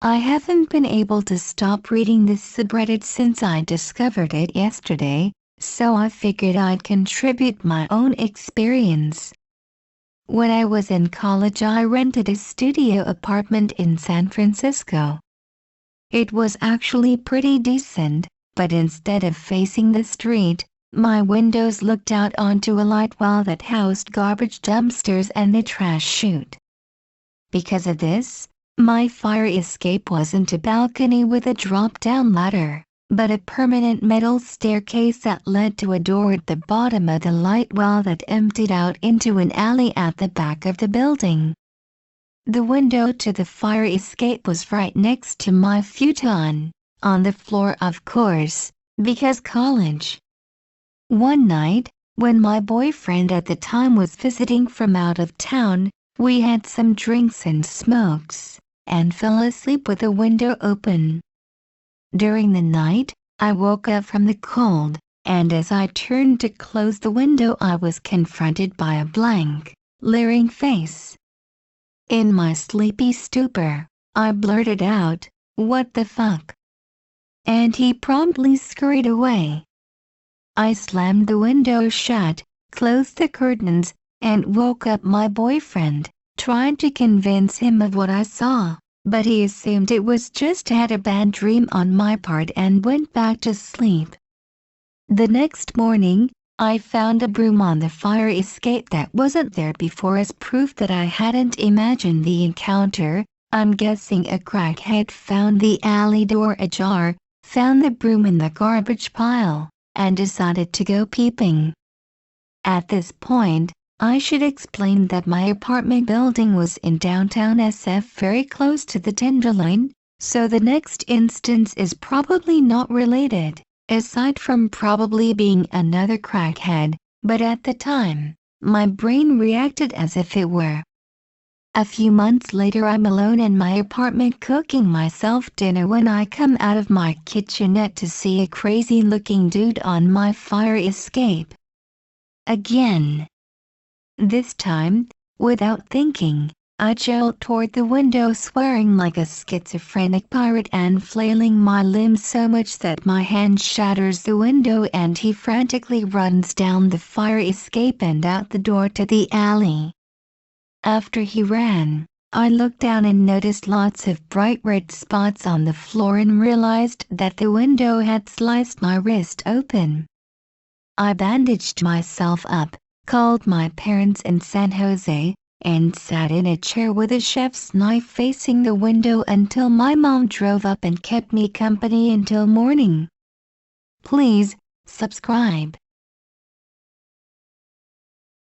I haven't been able to stop reading this subreddit since I discovered it yesterday, so I figured I'd contribute my own experience. When I was in college, I rented a studio apartment in San Francisco. It was actually pretty decent, but instead of facing the street, my windows looked out onto a light well that housed garbage dumpsters and a trash chute. Because of this, my fire escape wasn't a balcony with a drop-down ladder, but a permanent metal staircase that led to a door at the bottom of the light well that emptied out into an alley at the back of the building. The window to the fire escape was right next to my futon, on the floor of course, because college. One night, when my boyfriend at the time was visiting from out of town, we had some drinks and smokes, and fell asleep with the window open. During the night, I woke up from the cold, and as I turned to close the window I was confronted by a blank, leering face. In my sleepy stupor, I blurted out, "What the fuck?" And he promptly scurried away. I slammed the window shut, closed the curtains, and woke up my boyfriend, trying to convince him of what I saw, but he assumed it was just had a bad dream on my part and went back to sleep. The next morning, I found a broom on the fire escape that wasn't there before as proof that I hadn't imagined the encounter. I'm guessing a crackhead found the alley door ajar, found the broom in the garbage pile, and decided to go peeping. At this point, I should explain that my apartment building was in downtown SF, very close to the Tenderloin, so the next instance is probably not related, aside from probably being another crackhead, but at the time, my brain reacted as if it were. A few months later, I'm alone in my apartment cooking myself dinner when I come out of my kitchenette to see a crazy-looking dude on my fire escape. Again. This time, without thinking, I jolt toward the window swearing like a schizophrenic pirate and flailing my limbs so much that my hand shatters the window and he frantically runs down the fire escape and out the door to the alley. After he ran, I looked down and noticed lots of bright red spots on the floor and realized that the window had sliced my wrist open. I bandaged myself up, called my parents in San Jose, and sat in a chair with a chef's knife facing the window until my mom drove up and kept me company until morning. Please, subscribe.